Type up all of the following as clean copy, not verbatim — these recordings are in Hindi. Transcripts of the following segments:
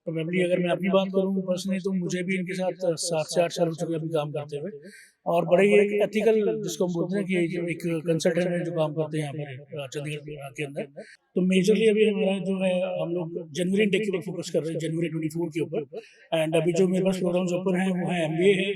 प्रोबेबली अगर मैं अपनी बात करूँ पर्सनली तो मुझे भी इनके साथ 7 से 8 साल हो चुके हैं अभी काम करते हुए। और बड़े ही एक एथिकल जिसको हम बोलते हैं कि जो एक कंसल्टेंट है जो काम करते हैं यहाँ पर चंडीगढ़ के अंदर। तो मेजरली अभी हमारा जो है हम लोग जनवरी इनटेक के ऊपर फोकस कर रहे हैं, जनवरी 24 के ऊपर। एंड अभी जो मेरे पास प्रोग्राम्स ओपन हैं वो है एमबीए है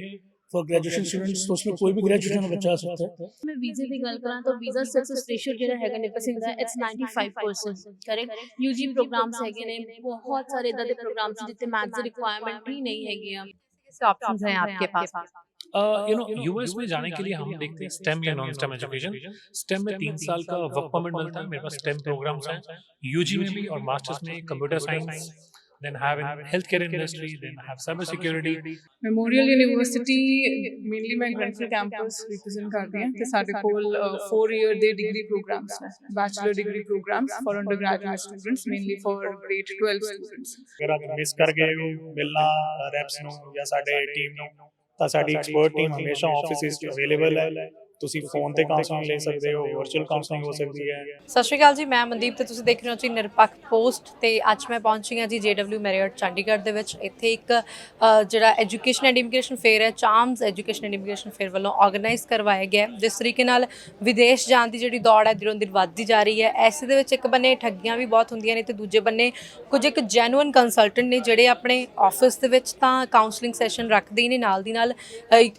फॉर ग्रेजुएशन स्टूडेंट्स, तो उसमें कोई भी ग्रेजुएशन का बच्चा आ सकता है। मैं वीज़े ਦੀ ਗੱਲ ਕਰਾਂ ਤਾਂ ਵੀਜ਼ਾ ਸਕਸੈਸ ਰੇਸ਼ੀਓ ਜਿਹੜਾ ਹੈਗਾ ਨਿਰਭਰ ਸਿੰਘ ਦਾ ਇਟਸ 95% ਕਰੈਕਟ। ਯੂਜੀ ਪ੍ਰੋਗਰਾਮਸ ਹੈਗੇ ਨੇ, ਬਹੁਤ ਸਾਰੇ ਇਦਾਂ ਦੇ ਪ੍ਰੋਗਰਾਮਸ ਜਿੱਥੇ ਮੈਥਸ ਦੀ ਰਿਕੁਆਇਰਮੈਂਟ ही नहीं हैगी ਆ। कैसे ऑप्शंस हैं आपके पास? यूएस में जाने के लिए हम देखते हैं स्टेम या नॉन स्टेम एजुकेशन। स्टेम में 3 साल का वर्क परमिट मिलता है, मेरे पास स्टेम प्रोग्राम्स हैं यूजी में भी और मास्टर्स में computer science, then have in healthcare industry, then have cyber security। Memorial University mainly ਮੈਂ ਗ੍ਰੈਂਡਫਿਲ ਕੈਂਪਸ ਰਿਪਰੈਜ਼ੈਂਟ ਕਰਦੀ ਹਾਂ ਤੇ ਸਾਡੇ ਕੋਲ 4 ਈਅਰ ਦੇ ਡਿਗਰੀ ਪ੍ਰੋਗਰਾਮਸ ਨੇ, bachelor degree programs for undergraduate students mainly for grade 12 students. अगर आप मिस कर गए हो मिलना रैप्स ਨੂੰ ਜਾਂ ਸਾਡੇ ਟੀਮ ਨੂੰ ਤਾਂ ਸਾਡੀ ਐਕਸਪਰਟ ਟੀਮ ਹਮੇਸ਼ਾ ਆਫਿਸ ਵਿੱਚ ਅਵੇਲੇਬਲ ਹੈ। ਤੁਸੀਂ ਫੋਨ ਤੇ ਕਾਉਂਸਲਿੰਗ ਲੈ ਸਕਦੇ ਹੋ, ਵਰਚੁਅਲ ਕਾਉਂਸਲਿੰਗ ਹੋ ਸਕਦੀ ਹੈ। ਸਤਿ ਸ਼੍ਰੀ ਅਕਾਲ ਜੀ, ਮੈਂ ਮਨਦੀਪ ਤੇ ਤੁਸੀਂ ਦੇਖ ਰਹੇ ਹੋ ਜੀ ਨਿਰਪੱਖ ਪੋਸਟ। ਤੇ ਅੱਜ ਮੈਂ ਪਹੁੰਚੀ ਹਾਂ ਜੀ JW ਮੈਰੀਅਟ ਚੰਡੀਗੜ੍ਹ ਦੇ ਵਿੱਚ। ਇੱਥੇ ਇੱਕ ਜਿਹੜਾ ਐਜੂਕੇਸ਼ਨ ਐਂਡ ਇਮੀਗ੍ਰੇਸ਼ਨ ਫੇਅਰ ਹੈ, ਚਾਮਸ ਐਜੂਕੇਸ਼ਨ ਐਂਡ ਇਮੀਗ੍ਰੇਸ਼ਨ ਫੇਅਰ ਵੱਲੋਂ ਆਰਗੇਨਾਈਜ਼ ਕਰਵਾਇਆ ਗਿਆ। ਜਿਸ ਤਰੀਕੇ ਨਾਲ ਵਿਦੇਸ਼ ਜਾਣ ਦੀ ਜਿਹੜੀ ਦੌੜ ਹੈ ਦਿਨੋਂ ਦਿਨ ਵੱਧਦੀ ਜਾ ਰਹੀ ਹੈ। ਐਸੇ ਦੇ ਵਿੱਚ ਇੱਕ ਬੰਨੇ ਠੱਗੀਆਂ ਵੀ ਬਹੁਤ ਹੁੰਦੀਆਂ ਨੇ ਤੇ ਦੂਜੇ ਬੰਨੇ ਕੁਝ ਇੱਕ ਜੈਨੂਅਨ ਕੰਸਲਟੈਂਟ ਨੇ ਜਿਹੜੇ ਆਪਣੇ ਆਫਿਸ ਦੇ ਵਿੱਚ ਤਾਂ ਕਾਉਂਸਲਿੰਗ ਸੈਸ਼ਨ ਰੱਖਦੇ ਹੀ ਨੇ, ਨਾਲ ਦੀ ਨਾਲ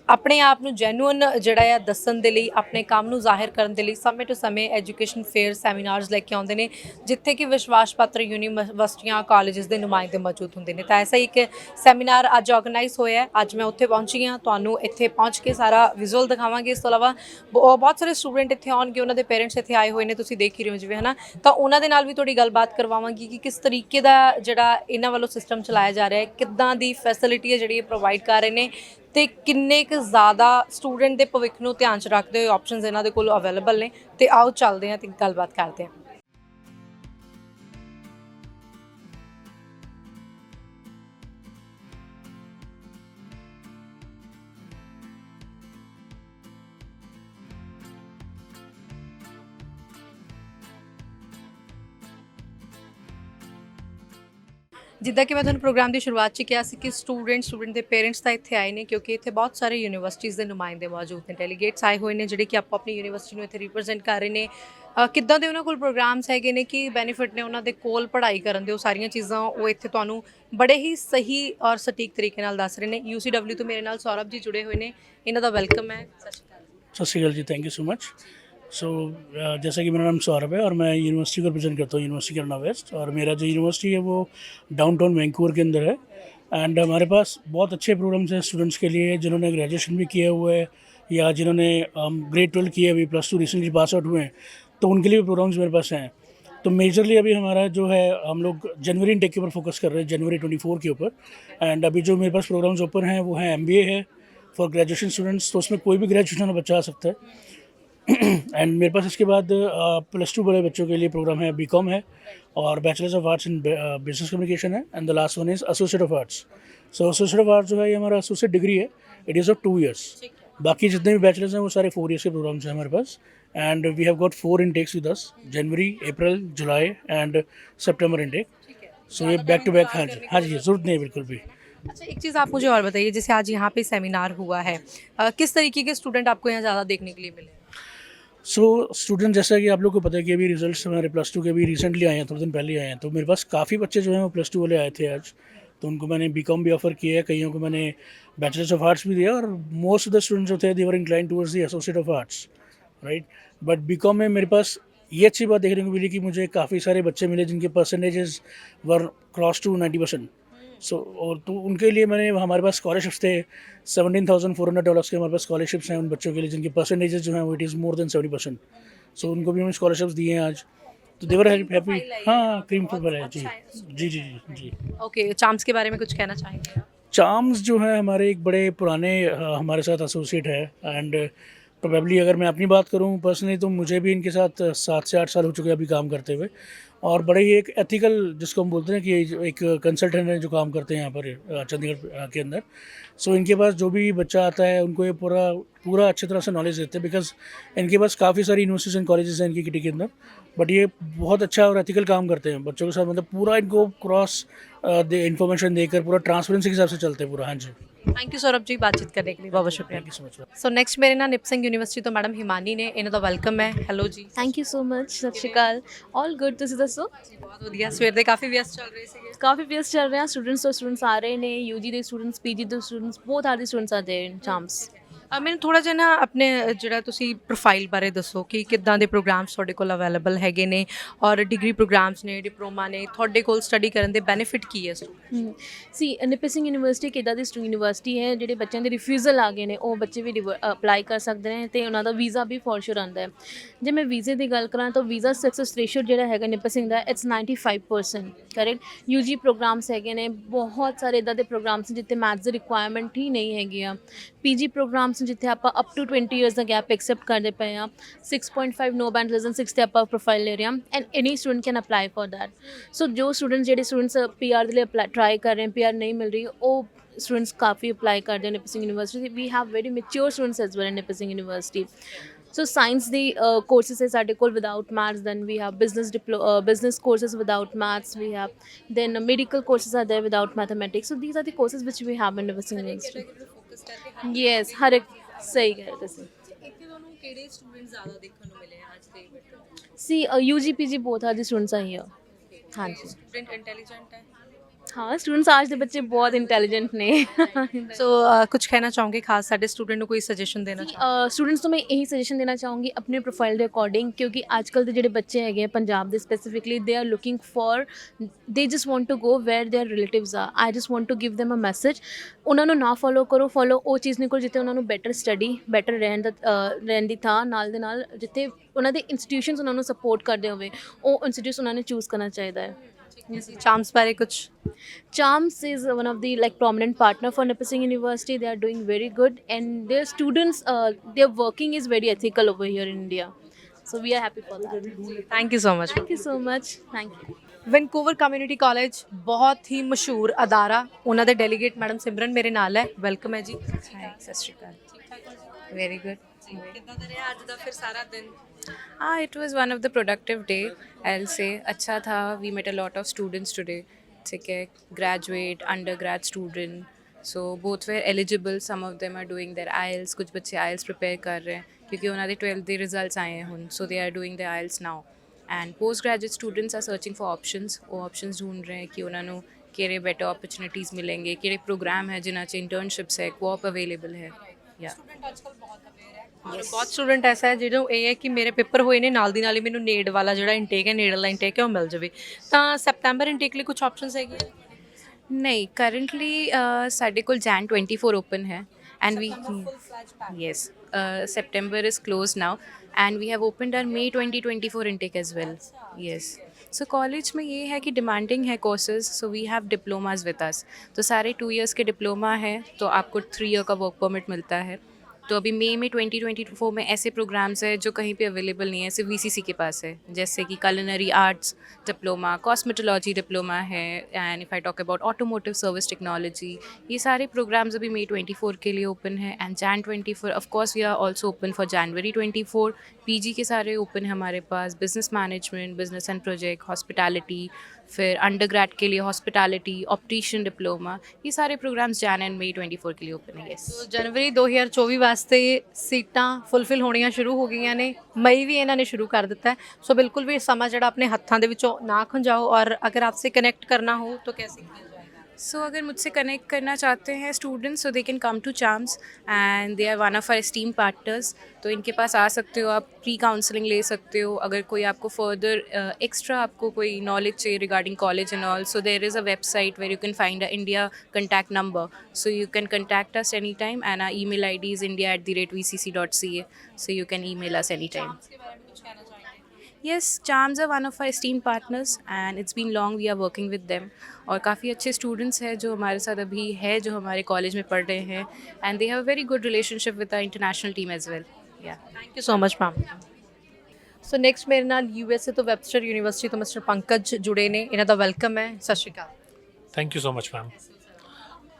ਆਪਣੇ ਆਪ ਨੂੰ ਜੈਨੂਅਨ ਜਿਹੜਾ ਆ ਦੱਸਣ ਦੇ ਲਈ, ਆਪਣੇ ਕੰਮ ਨੂੰ ਜ਼ਾਹਿਰ ਕਰਨ ਦੇ ਲਈ ਸਮੇਂ ਤੋਂ ਸਮੇਂ ਐਜੂਕੇਸ਼ਨ ਫੇਅਰ ਸੈਮੀਨਾਰਸ ਲੈ ਕੇ ਆਉਂਦੇ ਨੇ, ਜਿੱਥੇ ਕਿ ਵਿਸ਼ਵਾਸ ਪਾਤਰ ਯੂਨੀਵਰਸਿਟੀਆਂ ਕਾਲਜਸ ਦੇ ਨੁਮਾਇੰਦੇ ਮੌਜੂਦ ਹੁੰਦੇ ਨੇ। ਤਾਂ ਐਸਾ ਹੀ ਇੱਕ ਸੈਮੀਨਾਰ ਅੱਜ ਆਰਗੇਨਾਈਜ਼ ਹੋਇਆ ਹੈ। ਅੱਜ ਮੈਂ ਉੱਥੇ ਪਹੁੰਚੀ ਹਾਂ, ਤੁਹਾਨੂੰ ਇੱਥੇ ਪਹੁੰਚ ਕੇ ਸਾਰਾ ਵਿਜ਼ੂਅਲ ਦਿਖਾਵਾਂਗੇ। ਇਸ ਤੋਂ ਇਲਾਵਾ ਬਹੁਤ ਸਾਰੇ ਸਟੂਡੈਂਟ ਇੱਥੇ ਆਉਣਗੇ, ਉਹਨਾਂ ਦੇ ਪੇਰੈਂਟਸ ਇੱਥੇ ਆਏ ਹੋਏ ਨੇ, ਤੁਸੀਂ ਦੇਖ ਹੀ ਰਹੇ ਹੋ ਜਿਵੇਂ, ਹੈ ਨਾ। ਤਾਂ ਉਹਨਾਂ ਦੇ ਨਾਲ ਵੀ ਤੁਹਾਡੀ ਗੱਲਬਾਤ ਕਰਵਾਵਾਂਗੀ ਕਿ ਕਿਸ ਤਰੀਕੇ ਦਾ ਜਿਹੜਾ ਇਹਨਾਂ ਵੱਲੋਂ ਸਿਸਟਮ ਚਲਾਇਆ ਜਾ ਰਿਹਾ ਹੈ, ਕਿੱਦਾਂ ਦੀ ਫੈਸਿਲਿਟੀ ਹੈ ਜਿਹੜੀ ਇਹ ਪ੍ਰੋਵਾਈਡ ਕਰ ਰਹੇ ਨੇ ਤੇ ਕਿੰਨੇ ਕੁ ਜ਼ਿਆਦਾ ਸਟੂਡੈਂਟ ਦੇ ਭਵਿੱਖ ਨੂੰ ਧਿਆਨ 'ਚ ਰੱਖਦੇ ਹੋਏ ਆਪਸ਼ਨਸ ਇਹਨਾਂ ਦੇ ਕੋਲ ਅਵੇਲੇਬਲ ਨੇ। ਤੇ ਆਓ ਚੱਲਦੇ ਹਾਂ ਤੇ ਗੱਲਬਾਤ ਕਰਦੇ ਹਾਂ। ਜਿੱਦਾਂ ਕਿ ਮੈਂ ਤੁਹਾਨੂੰ ਪ੍ਰੋਗਰਾਮ ਦੀ ਸ਼ੁਰੂਆਤ 'ਚ ਕਿਹਾ ਸੀ ਕਿ ਸਟੂਡੈਂਟ ਦੇ ਪੇਰੈਂਟਸ ਤਾਂ ਇੱਥੇ ਆਏ ਨੇ, ਕਿਉਂਕਿ ਇੱਥੇ ਬਹੁਤ ਸਾਰੇ ਯੂਨੀਵਰਸਿਟੀਜ਼ ਦੇ ਨੁਮਾਇੰਦੇ ਮੌਜੂਦ ਨੇ, ਡੈਲੀਗੇਟਸ ਆਏ ਹੋਏ ਨੇ ਜਿਹੜੇ ਕਿ ਆਪੋ ਆਪਣੀ ਯੂਨੀਵਰਸਿਟੀ ਨੂੰ ਇੱਥੇ ਰਿਪਰੈਜ਼ੈਂਟ ਕਰ ਰਹੇ ਨੇ। ਕਿੱਦਾਂ ਦੇ ਉਹਨਾਂ ਕੋਲ ਪ੍ਰੋਗਰਾਮਸ ਹੈਗੇ ਨੇ, ਕੀ ਬੈਨੀਫਿਟ ਨੇ ਉਹਨਾਂ ਦੇ ਕੋਲ ਪੜ੍ਹਾਈ ਕਰਨ ਦੇ, ਉਹ ਸਾਰੀਆਂ ਚੀਜ਼ਾਂ ਉਹ ਇੱਥੇ ਤੁਹਾਨੂੰ ਬੜੇ ਹੀ ਸਹੀ ਔਰ ਸਟੀਕ ਤਰੀਕੇ ਨਾਲ ਦੱਸ ਰਹੇ ਨੇ। UCW ਤੋਂ ਮੇਰੇ ਨਾਲ ਸੌਰਭ ਜੀ ਜੁੜੇ ਹੋਏ ਨੇ, ਇਹਨਾਂ ਦਾ ਵੈਲਕਮ ਹੈ। ਸਤਿ ਸ਼੍ਰੀ ਅਕਾਲ। सत श्रीकाल जी, थैंक यू सो मच। सो जैसा कि मेरा नाम सौरभ है और मैं यूनिवर्सिटी को रिप्रेजेंट करता हूँ, यूनिवर्सिटी करना वेस्ट। और मेरा जो यूनिवर्सिटी है वो डाउनटाउन वैंकूवर के अंदर है। एंड हमारे पास बहुत अच्छे प्रोग्राम्स हैं स्टूडेंट्स के लिए, जिन्होंने ग्रेजुएशन भी किया हुआ है या जिन्होंने ग्रेड 12 किया, अभी +2 रिसेंटली पास आउट हुए हैं, तो उनके लिए भी प्रोग्राम्स मेरे पास हैं। तो मेजरली अभी हमारा जो है हम लोग जनवरी इनटेक के ऊपर फोकस कर रहे हैं, जनवरी 24 के ऊपर। एंड अभी जो मेरे पास प्रोग्राम्स ओपन हैं वो है MBA है फॉर ग्रेजुएशन स्टूडेंट्स, तो उसमें कोई भी ग्रेजुएशन का बच्चा आ सकता है। एंड मेरे पास इसके बाद +2 बड़े बच्चों के लिए प्रोग्राम है, BCom है और bachelors of arts in business communication है। And the last one is associate of arts. So associate of arts जो है ये हमारा एसोसिएट डिग्री है, इट इज़ ऑफ 2 ईयर्स। बाकी जितने भी बैचलर्स हैं वो सारे 4 ईयर्स के प्रोग्राम्स हैं हमारे पास। And we have got 4 intakes with us, January, April, July and September intake. So ये बैक टू बैक। हाँ जी, हाँ जी, ज़रूरत नहीं है बिल्कुल भी। अच्छा, एक चीज़ आप मुझे और बताइए, जैसे आज यहाँ पे सेमिनार हुआ है, किस तरीके के स्टूडेंट आपको यहाँ ज़्यादा देखने के लिए मिले? सो स्टूडेंट, जैसा कि आप लोग को पता है कि अभी रिजल्ट्स हमारे +2 के भी रिसेंटली आए हैं, थोड़े दिन पहले आए हैं। तो मेरे पास काफ़ी बच्चे जो हैं वो +2 वाले आए थे आज। तो उनको मैंने BCom भी ऑफ़र किया है, कईयों को मैंने बैचलर्स ऑफ आर्ट्स भी दिया। और मोस्ट ऑफ द स्टूडेंट्स जो थे they were inclined towards the associate of arts, right. But BCom में मेरे पास ये अच्छी बात देखने को मिली कि मुझे काफ़ी सारे बच्चे मिले जिनके परसेंटेजेस वर क्रॉस टू 90%। सो और तो उनके लिए मैंने, हमारे पास स्कॉलरशिप्स थे, $17,400 के हमारे पास स्कॉलरशिप्स हैं उन बच्चों के लिए जिनके परसेंटेजेस जो हैं वो इट इज़ मोर देन 70%। सो उनको भी हमने स्कॉलरशिप्स दिए हैं आज, तो देवर हैप्पी। हाँ, क्रीम फुटबॉल है जी, जी जी जी जी। ओके, चाम्स के बारे में कुछ कहना चाहेंगे? चाम्स जो है हमारे एक बड़े पुराने हमारे साथ एसोसिएट है। एंड प्रोबेबली अगर मैं अपनी बात करूं पर्सनली तो मुझे भी इनके साथ 7 से 8 साल हो चुके हैं अभी काम करते हुए। और बड़े ही एक एथिकल, जिसको हम बोलते हैं कि एक कंसल्टेंट है जो काम करते हैं यहाँ पर चंडीगढ़ के अंदर। सो इनके पास जो भी बच्चा आता है उनको ये पूरा पूरा अच्छी तरह से नॉलेज देते हैं, बिकॉज इनके पास काफ़ी सारी यूनिवर्सिटीज़ एंड कॉलेजेस हैं इनकी किटी के अंदर, बट ये बहुत अच्छा और एथिकल काम करते हैं बच्चों के साथ, मतलब पूरा इनको क्रॉस इन्फॉर्मेशन देकर पूरा ट्रांसपेरेंसी के हिसाब से चलते हैं पूरा। हाँ जी, ਥੈਂਕ ਯੂ ਸੌਰਭ ਜੀ ਬਾतचीत करने के लिए बहुत बहुत शुक्रिया। Thank you so much. So next ਮੇਰੇ ਨਾਲ ਨਿਪਸੰਗ ਯੂਨੀਵਰਸਿਟੀ ਤੋਂ ਮੈਡਮ ਹਿਮਾਨੀ ਨੇ, ਇਹਨਾਂ ਦਾ ਵੈਲਕਮ ਹੈ। ਹੈਲੋ ਜੀ। ਥੈਂਕ ਯੂ ਸੋ ਮਚ, ਸਤਿ ਸ਼੍ਰੀ ਅਕਾਲ, ਆਲ ਗੁੱਡ, ਤੁਸੀਂ ਦੱਸੋ? ਬਹੁਤ ਵਧੀਆ, ਸਵੇਰ ਦੇ ਕਾਫੀ ਵਿਅਸਤ ਚੱਲ ਰਹੇ ਸੀਗੇ। ਕਾਫੀ ਪੀਐਸ ਚੱਲ ਰਿਹਾ, ਸਟੂਡੈਂਟਸ ਤੋਂ ਸਟੂਡੈਂਟਸ ਆ ਰਹੇ ਨੇ, ਯੂਜੀ ਦੇ ਸਟੂਡੈਂਟਸ, ਪੀਜੀ ਦੇ ਸਟੂਡੈਂਟਸ, ਬਹੁਤ ਆਰ ਦੇ ਸਟੂਡੈਂਟਸ ਆ ਦੇ ਚਾਂਸ। ਮੈਨੂੰ ਥੋੜਾ ਜਿਹਾ ਨਾ ਆਪਣੇ ਜਿਹੜਾ ਤੁਸੀਂ ਪ੍ਰੋਫਾਈਲ ਬਾਰੇ ਦੱਸੋ ਕਿ ਕਿੱਦਾਂ ਦੇ ਪ੍ਰੋਗਰਾਮਸ ਤੁਹਾਡੇ ਕੋਲ ਅਵੇਲੇਬਲ ਹੈਗੇ ਨੇ, ਔਰ ਡਿਗਰੀ ਪ੍ਰੋਗਰਾਮਸ ਨੇ, ਡਿਪਲੋਮਾ ਨੇ, ਤੁਹਾਡੇ ਕੋਲ ਸਟੱਡੀ ਕਰਨ ਦੇ ਬੈਨੀਫਿਟ ਕੀ ਹੈ? ਸੀ ਨਿੱਪਰ ਸਿੰਘ ਯੂਨੀਵਰਸਿਟੀ ਕਿੱਦਾਂ ਦੀ ਯੂਨੀਵਰਸਿਟੀ ਹੈ, ਜਿਹੜੇ ਬੱਚਿਆਂ ਦੇ ਰਿਫਿਊਜ਼ਲ ਆ ਗਏ ਨੇ ਉਹ ਬੱਚੇ ਵੀ ਅਪਲਾਈ ਕਰ ਸਕਦੇ ਨੇ ਅਤੇ ਉਹਨਾਂ ਦਾ ਵੀਜ਼ਾ ਵੀ ਫੋਰ ਸ਼ੋਰ ਆਉਂਦਾ ਹੈ। ਜੇ ਮੈਂ ਵੀਜ਼ੇ ਦੀ ਗੱਲ ਕਰਾਂ ਤਾਂ ਵੀਜ਼ਾ ਸਕਸੈਸ ਰੇਸ਼ੋ ਜਿਹੜਾ ਹੈਗਾ ਨਿੱਪਰ ਸਿੰਘ ਦਾ, ਇਟਸ 95% ਕਰੈਕਟ। ਯੂਜੀ ਪ੍ਰੋਗਰਾਮਸ ਹੈਗੇ ਨੇ, ਬਹੁਤ ਸਾਰੇ ਇੱਦਾਂ ਦੇ ਪ੍ਰੋਗਰਾਮਸ ਜਿੱਥੇ ਮੈਥਸ ਦੀ ਰਿਕੁਆਇਰਮੈਂਟ ਹੀ ਨਹੀਂ ਹੈਗੀ ਆ। ਪੀਜੀ ਪ੍ਰੋਗਰਾਮਸ ਜਿੱਥੇ ਆਪਾਂ ਅਪ ਟੂ 20 ਇਅਰਸ ਦਾ ਗੈਪ ਐਕਸੈਪਟ ਕਰਦੇ ਪਏ ਹਾਂ। 6.5 ਨੋ ਬੈਂਡ ਲੈਸ ਦੈਨ 6 ਤੇ ਆਪਾਂ ਪ੍ਰੋਫਾਈਲ ਲੈ ਰਹੇ ਹਾਂ, and any student can apply for that. So ਜੋ ਜਿਹੜੇ ਸਟੂਡੈਂਟਸ ਪੀਆਰ ਦੇ ਲਈ ਟਰਾਈ ਕਰ ਰਹੇ हैं, पीआर नहीं मिल रही, ਉਹ स्टूडेंट्स काफ़ी अप्लाई करते हैं Nipissing university. We have very mature students as well in Nipissing university. So science ਦੀ ਕੋਰਸਿਸ ਹੈ ਸਾਡੇ ਕੋਲ without maths, then we have business courses without maths, we have then medical courses are there without mathematics. So these are the courses which we have in Nipissing university. Yes, ਹਰ ਇੱਕ ਸਹੀ ਕਹਿ ਰਹੇ ਤੁਸੀਂ। ਇੱਥੇ ਤੁਹਾਨੂੰ ਕਿਹੜੇ ਸਟੂਡੈਂਟ ਜ਼ਿਆਦਾ ਦੇਖਣ ਨੂੰ ਮਿਲੇ ਅੱਜ ਦੇ ਵਿੱਚ? ਸੀ UG PG both are the students R here. ਹਾਂਜੀ, ਸਟੂਡੈਂਟ ਇੰਟੈਲੀਜੈਂਟ ਹੈ। ਹਾਂ, ਸਟੂਡੈਂਟਸ ਅੱਜ ਦੇ ਬੱਚੇ ਬਹੁਤ ਇੰਟੈਲੀਜੈਂਟ ਨੇ। ਸੋ ਕੁਝ ਕਹਿਣਾ ਚਾਹੋਗੇ ਖਾਸ ਸਾਡੇ ਸਟੂਡੈਂਟ ਨੂੰ, ਕੋਈ ਸੁਜੈਸ਼ਨ ਦੇਣਾ ਚਾਹੋਗੇ? ਸਟੂਡੈਂਟਸ ਤੋਂ ਮੈਂ ਇਹੀ ਸੁਜੈਸ਼ਨ ਦੇਣਾ ਚਾਹੂੰਗੀ ਆਪਣੇ ਪ੍ਰੋਫਾਈਲ ਦੇ ਅਕੋਰਡਿੰਗ, ਕਿਉਂਕਿ ਅੱਜ ਕੱਲ੍ਹ ਦੇ ਜਿਹੜੇ ਬੱਚੇ ਹੈਗੇ ਆ ਪੰਜਾਬ ਦੇ specifically, they are looking for, they just want to go where their relatives ਆ। I just want to give them a message, ਉਹਨਾਂ ਨੂੰ ਨਾ ਫੋਲੋ ਕਰੋ, ਫੋਲੋ ਉਹ ਚੀਜ਼ ਨਹੀਂ ਕਰੋ ਜਿੱਥੇ ਉਹਨਾਂ ਨੂੰ ਬੈਟਰ ਸਟੱਡੀ, ਬੈਟਰ ਰਹਿਣ ਦੀ ਥਾਂ ਨਾਲ ਦੇ ਨਾਲ ਜਿੱਥੇ ਉਹਨਾਂ ਦੇ ਇੰਸਟੀਟਿਊਸ਼ਨਸ ਉਹਨਾਂ ਨੂੰ ਸਪੋਰਟ ਕਰਦੇ ਹੋਵੇ, ਉਹ ਇੰਸਟੀਟਿਊਟਸ ਉਹਨਾਂ ਨੇ ਚੂਜ਼ ਕਰਨਾ ਚਾਹੀਦਾ ਹੈ। ਚਾਂਸ ਬਾਰੇ ਕੁਝ? CHAMS is one of the prominent partner for Nippur Singh University. They are doing very good, and their students, their working is very ethical over here in India. So we are happy for that. Thank you so much. Thank you so much. Thank you. Vancouver community college ਬਹੁਤ ਹੀ ਮਸ਼ਹੂਰ ਅਦਾਰਾ, ਉਹਨਾਂ ਦੇ ਡੈਲੀਗੇਟ ਮੈਡਮ ਸਿਮਰਨ ਮੇਰੇ ਨਾਲ ਹੈ। ਵੈਲਕਮ ਹੈ ਜੀ। ਸਤਿ ਸ਼੍ਰੀ ਅਕਾਲ। Very good. ਕਿੱਦਾਂ ਦਾ ਰਿਹਾ ਅੱਜ ਦਾ ਫਿਰ ਸਾਰਾ ਦਿਨ? It was one of the productive day, I'll say. अच्छा था, we met a lot of students today, ठीक है, graduate, undergrad student, so both were eligible. Some of them are doing their IELTS, कुछ बच्चे IELTS prepare कर रहे हैं क्योंकि उन्होंने 12th ਦੇ results ਆਏ ਹੁਣ, so they are doing their IELTS now. And postgraduate students are searching for options, ਉਹ options ਢੂੰढ ਰਹੇ हैं कि ਉਹਨਾਂ ਨੂੰ ਕਿਹੜੇ better opportunities ਮਿਲेंगे, ਕਿਹੜੇ ਪ੍ਰੋਗਰਾਮ ਹੈ ਜਿਨ੍ਹਾਂ 'ਚ internships ਹੈ, co-op available ਹੈ। ਸਟੂਡੈਂਟ ਅੱਜ ਕੱਲ੍ਹ ਬਹੁਤ ਅਵੇਅਰ ਹੈ, ਬਹੁਤ ਸਟੂਡੈਂਟ ਐਸਾ ਹੈ ਜਿਹਨੂੰ ਇਹ ਹੈ ਕਿ ਮੇਰੇ ਪੇਪਰ ਹੋਏ ਨੇ, ਨਾਲ ਦੀ ਨਾਲ ਹੀ ਮੈਨੂੰ ਨੇੜ ਵਾਲਾ ਜਿਹੜਾ ਇੰਟੇਕ ਹੈ, ਨੇੜਲਾ ਇੰਟੇਕ ਹੈ, ਉਹ ਮਿਲ ਜਾਵੇ। ਤਾਂ ਸੈਪਟੈਂਬਰ ਇੰਟੇਕ ਲਈ ਕੁਝ ਆਪਸ਼ਨਸ ਹੈਗੀਆਂ? ਨਹੀਂ, ਕਰੰਟਲੀ ਸਾਡੇ ਕੋਲ Jan 24 ਓਪਨ ਹੈ, and we yes, September is closed now, and we have opened our May 2024 intake as well. Yes, so college में ये है कि demanding है courses, so we have diplomas with us. तो सारे 2 years के diploma है, तो आपको 3 year का work permit मिलता है। तो अभी मई में 2024 में ऐसे प्रोग्राम्स है जो कहीं पे अवेलेबल नहीं है, सिर्फ VCC के पास है, जैसे कि culinary arts diploma, cosmetology diploma है, and if I talk about automotive service technology, ये सारे प्रोग्राम्स अभी मई 24 के लिए ओपन है। And Jan 24 of course we are also open for January 24। PG के सारे ओपन है हमारे पास, business management, business and project, hospitality, फिर अंडरग्रेड के लिए हॉस्पिटैलिटी, ऑप्टिशियन डिप्लोमा, ये सारे प्रोग्राम्स Jan एंड May 24 के लिए ओपन है। ਸੋ ਜਨਵਰੀ 2024 ਵਾਸਤੇ ਸੀਟਾਂ ਫੁੱਲਫਿਲ ਹੋਣੀਆਂ ਸ਼ੁਰੂ ਹੋ ਗਈਆਂ ਨੇ, ਮਈ ਵੀ ਇਹਨਾਂ ਨੇ ਸ਼ੁਰੂ ਕਰ ਦਿੱਤਾ ਹੈ। ਸੋ ਬਿਲਕੁਲ ਵੀ ਸਮਾਂ ਜਿਹੜਾ ਆਪਣੇ ਹੱਥਾਂ ਦੇ ਵਿੱਚੋਂ ਨਾ ਖੰਜਾਓ, और अगर आपसे कनेक्ट करना हो तो कैसे किया जाएगा? सो अगर मुझसे कनेक्ट करना चाहते हैं students, so they can come to CHAMS, and they are one of our esteem partners. तो इनके पास आ सकते हो, आप प्री काउंसलिंग ले सकते हो। अगर कोई आपको फर्दर एक्स्ट्रा आपको कोई नॉलेज चाहिए regarding college and all, so there is a website where you can find a India contact number, so you can contact us anytime, and our email ID is india@vcc.ca, so you can email us anytime. Yes, CHAMS are one of our esteemed partners, and it's been long we are working with them. और काफ़ी अच्छे स्टूडेंट्स हैं जो हमारे साथ अभी है, जो हमारे कॉलेज में पढ़ रहे हैं, and they have a very good relationship with our international team as well. Yeah. Thank you so much ma'am. So next ਮੇਰੇ ਨਾਲ ਯੂਐਸਏ ਤੋਂ ਵੈਬਸਟਰ ਯੂਨੀਵਰਸਿਟੀ ਤੋਂ ਮਿਸਟਰ ਪੰਕਜ ਜੁੜੇ ਨੇ, ਇਹਨਾਂ ਦਾ ਵੈਲਕਮ ਹੈ। ਸਤਿ ਸ਼੍ਰੀ ਅਕਾਲ। Thank you so much ma'am.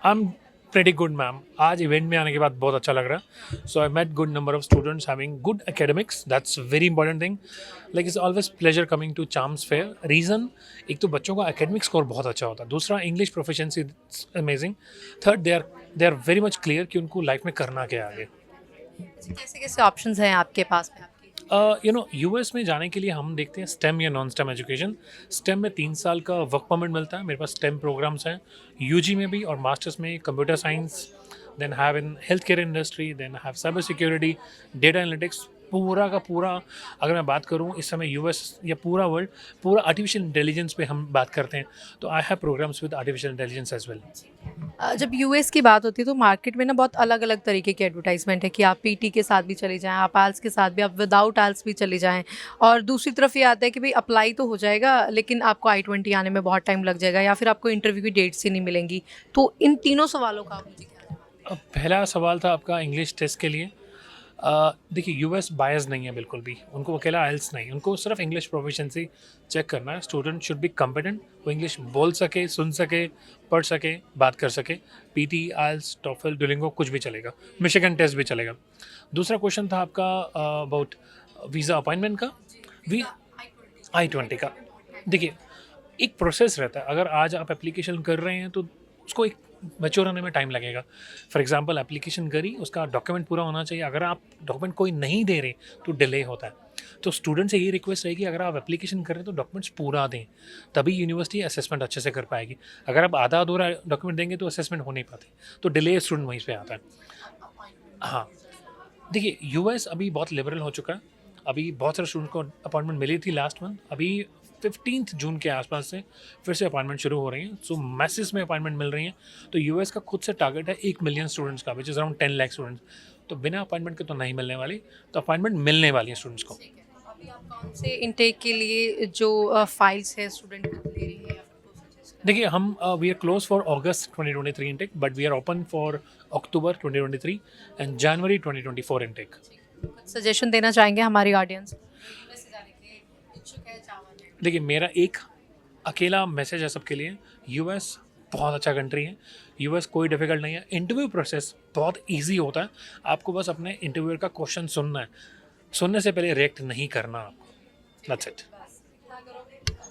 I am pretty good ma'am. आज इवेंट में आने के बाद बहुत अच्छा लग रहा है। So I met good number of students having good academics, that's very important thing. Like it's always pleasure coming to charms fair. Reason, एक तो बच्चों का एकेडमिक स्कोर बहुत अच्छा होता है, दूसरा English proficiency amazing, third they are very much clear कि उनको लाइफ में करना क्या है आगे। कैसे कैसे ऑप्शंस हैं आपके पास में? यू नो यूएस में जाने के लिए हम देखते हैं स्टेम या नॉन स्टेम एजुकेशन। स्टेम में 3 साल का वर्क परमिट मिलता है। मेरे पास स्टेम प्रोग्राम्स हैं यूजी में भी और मास्टर्स में computer science, then have in health care industry, then have cyber security, data analytics. पूरा का पूरा अगर मैं बात करूं इस समय यूएस या पूरा वर्ल्ड पूरा आर्टिफिशियल इंटेलिजेंस पे हम बात करते हैं, तो I have programs with artificial intelligence as well. जब यूएस की बात होती है तो मार्केट में ना बहुत अलग अलग तरीके की एडवर्टाइजमेंट है कि आप पीटी के साथ भी चले जाएं, आप आल्स के साथ भी, आप विदाउट आल्स भी चले जाएं, और दूसरी तरफ ये आता है कि भाई अप्लाई तो हो जाएगा लेकिन आपको I-20 आने में बहुत टाइम लग जाएगा, या फिर आपको इंटरव्यू की डेट्स ही नहीं मिलेंगी। तो इन तीनों सवालों का आप मुझे क्या जवाब? पहला सवाल था आपका इंग्लिश टेस्ट के लिए। देखिए यूएस बायस नहीं है बिल्कुल भी, उनको अकेला आइल्स नहीं, उनको सिर्फ इंग्लिश प्रोफिशिएंसी चेक करना है। स्टूडेंट शुड बी कॉम्पिटेंट, वो इंग्लिश बोल सके, सुन सके, पढ़ सके, बात कर सके। पीटी, आइल्स, टॉफल, डुलिंगो कुछ भी चलेगा, मिशिगन टेस्ट भी चलेगा। दूसरा क्वेश्चन था आपका अबाउट वीज़ा अपॉइंटमेंट का, I-20 का। देखिए एक प्रोसेस रहता है, अगर आज आप एप्लीकेशन कर रहे हैं तो उसको एक मैच्योर होने में टाइम लगेगा। फॉर एग्जांपल एप्लीकेशन करी, उसका डॉक्यूमेंट पूरा होना चाहिए, अगर आप डॉक्यूमेंट कोई नहीं दे रहे तो डिले होता है। तो स्टूडेंट से ये रिक्वेस्ट रहेगी अगर आप एप्लीकेशन कर रहे हैं तो डॉक्यूमेंट्स पूरा दें, तभी यूनिवर्सिटी असेसमेंट अच्छे से कर पाएगी। अगर आप आधा अधूरा डॉक्यूमेंट देंगे तो असेसमेंट हो नहीं पाती, तो डिले स्टूडेंट वहीं पे आता है। हाँ देखिए यूएस अभी बहुत लिबरल हो चुका है, अभी बहुत सारे स्टूडेंट को अपॉइंटमेंट मिली थी लास्ट मंथ, अभी 15 जून के आसपास से फिर से अपॉइंटमेंट शुरू हो रही हैं। सो मैसेज में अपॉइंटमेंट मिल रही हैं। तो यूएस का खुद से टारगेट है 1 मिलियन स्टूडेंट्स का, which is around 10 lakh students. तो बिना अपॉइंटमेंट के तो नहीं मिलने वाली, तो अपॉइंटमेंट मिलने वाली है स्टूडेंट्स को। अभी आप कौन से इनटेक के लिए जो फाइल्स है स्टूडेंट को ले रही है? देखिए हम we are close for August 2023 intake, but we are open for October 2023 and January 2024 intake. Suggestion देना चाहेंगे हमारी ऑडियंस? देखिए मेरा एक अकेला मैसेज है सबके लिए, यूएस बहुत अच्छा कंट्री है, यूएस कोई डिफिकल्ट नहीं है। इंटरव्यू प्रोसेस बहुत इजी होता है, आपको बस अपने इंटरव्यूअर का क्वेश्चन सुनना है, सुनने से पहले रिएक्ट नहीं करना आपको, दैट्स इट।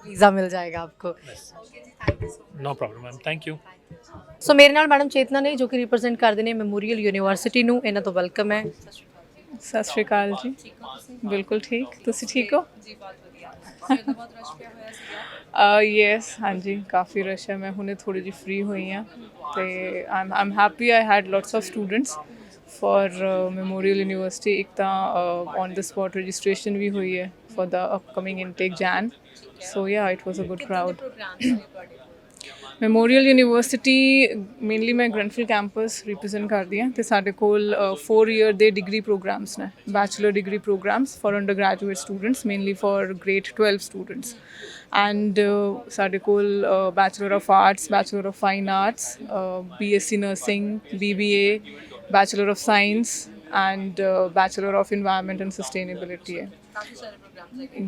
वीज़ा मिल जाएगा आपको। No problem ma'am, thank you. So ਮੇਰੇ ਨਾਲ ਮੈਡਮ ਚੇਤਨਾ ਨੇ ਜੋ ਕਿ ਰਿਪਰੈਜ਼ੈਂਟ ਕਰਦੇ ਨੇ ਮੈਮੋਰੀਅਲ ਯੂਨੀਵਰਸਿਟੀ ਨੂੰ, ਇਹਨਾਂ ਤੋਂ ਵੈਲਕਮ ਹੈ। ਸਤਿ ਸ਼੍ਰੀ ਅਕਾਲ ਜੀ। ਬਿਲਕੁਲ ਠੀਕ, ਤੁਸੀਂ ਠੀਕ ਹੋ? ਜੀ ਬਹੁਤ ਵਧੀਆ। ਬਹੁਤ ਰਸ਼ ਪਿਆ ਹੋਇਆ ਸੀਗਾ। ਯੈਸ ਹਾਂਜੀ ਕਾਫੀ ਰਸ਼ ਹੈ। ਮੈਂ ਹੁਣੇ ਥੋੜੀ ਜਿਹੀ ਫ੍ਰੀ ਹੋਈ ਹਾਂ ਤੇ I'm happy I had lots of students for Memorial University. ਇੱਕ ਤਾਂ ਔਨ ਦ ਸਪॉट ਰਜਿਸਟ੍ਰੇਸ਼ਨ ਵੀ ਹੋਈ ਹੈ for the upcoming intake Jan. So ya it was a good crowd. Memorial University mainly ਮੈਂ ਗ੍ਰੈਂਡਫਿਲ ਕੈਂਪਸ ਰਿਪਰੈਜ਼ੈਂਟ ਕਰਦੀ ਹਾਂ ਅਤੇ ਸਾਡੇ ਕੋਲ 4 ਈਅਰ ਦੇ ਡਿਗਰੀ ਪ੍ਰੋਗਰਾਮਸ ਨੇ, bachelor degree programs for undergraduate students, mainly for grade 12 students. And ਸਾਡੇ ਕੋਲ bachelor of arts, bachelor of fine arts, BSc nursing, BBA, bachelor of science and Bachelor of Environment and Sustainability है।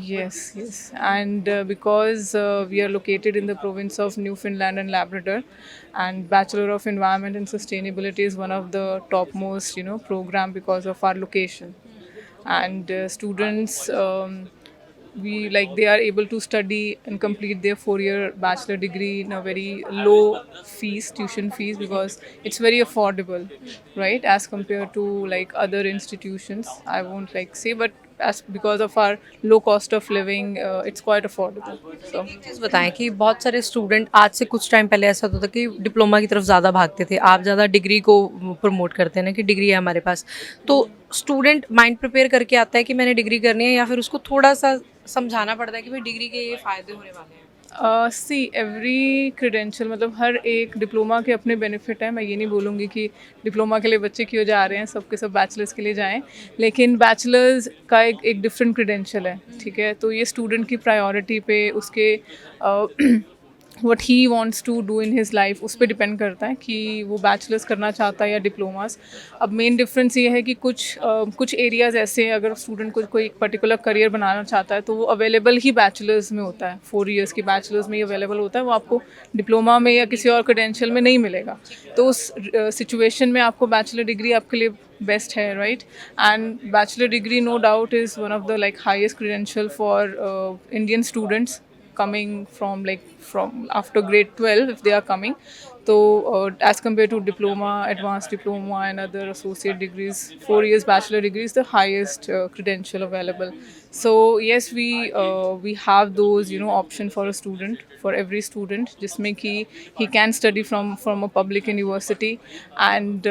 Yes, yes. And because we are located in the province of Newfoundland and Labrador, and Bachelor of Environment and Sustainability is one of the topmost program because of our location. And students they are able to study and complete their 4-year bachelor degree in a very low tuition fees, because it's very affordable, right, as compared to like other institutions. I won't say, but because of our low cost of living, it's quite affordable. So एक चीज़ बताएं कि बहुत सारे स्टूडेंट आज से कुछ टाइम पहले ऐसा होता था कि डिप्लोमा की तरफ ज़्यादा भागते थे, आप ज़्यादा डिग्री को प्रमोट करते हैं ना कि डिग्री है हमारे पास। तो स्टूडेंट माइंड प्रिपेयर करके आता है कि मैंने डिग्री करनी है, या फिर उसको थोड़ा सा समझाना पड़ता है कि भाई डिग्री के ये फ़ायदे होने वाले हैं? सी एवरी क्रेडेंशियल, मतलब हर एक डिप्लोमा के अपने बेनिफिट हैं। मैं ये नहीं बोलूँगी कि डिप्लोमा के लिए बच्चे क्यों जा रहे हैं, सब के सब बैचलर्स के लिए जाएं, लेकिन बैचलर्स का एक डिफरेंट क्रेडेंशियल है, ठीक है। तो ये स्टूडेंट की प्रायोरिटी पे, उसके what he wants to do in his life उस पर डिपेंड करता है कि वो बैचलर्स करना चाहता है या डिप्लोमास. अब मेन डिफरेंस ये है कि कुछ एरियाज़ ऐसे हैं, अगर स्टूडेंट को कोई पर्टिकुलर करियर बनाना चाहता है तो वो अवेलेबल ही बैचलर्स में होता है, 4 इयर्स की बैचलर्स में ही अवेलेबल होता है, वो आपको डिप्लोमा में या किसी और क्रेडेंशियल में नहीं मिलेगा. तो उस सिचुएशन में आपको बैचलर डिग्री आपके लिए बेस्ट है, right. And bachelor degree no doubt is one of the like highest credential for Indian students coming from after grade 12 if they are coming. So as compared to diploma, advanced diploma and other associate degrees, 4 years bachelor degree is the highest credential available. So yes, we have those option for a student, for every student, जिसमें कि he can study from a public university and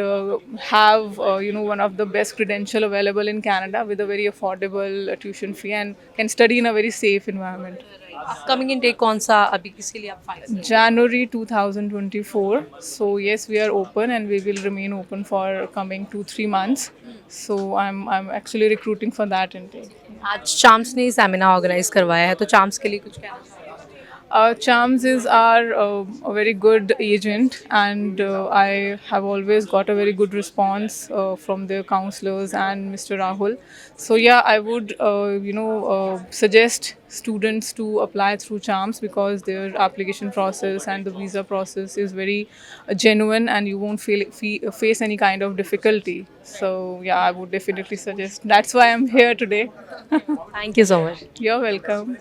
have one of the best credential available in Canada with a very affordable tuition fee and can study in a very safe environment. Upcoming intake कौन सा अभी किसके लिए आप file January 2024. So yes, we are open and we will remain open for coming 2-3 months. So I'm actually recruiting for that intake. आज चाम्स ने सेमिनार ऑर्गेनाइज करवाया है, तो चाम्स के लिए कुछ कहना चाहेंगे? Charms is a very good agent, and I have always got a very good response from their counselors and Mr. Rahul. So yeah, I would suggest students to apply through Charms because their application process and the visa process is very genuine and you won't face any kind of difficulty. So yeah, I would definitely suggest. That's why I'm here today. Thank you so much. You're welcome.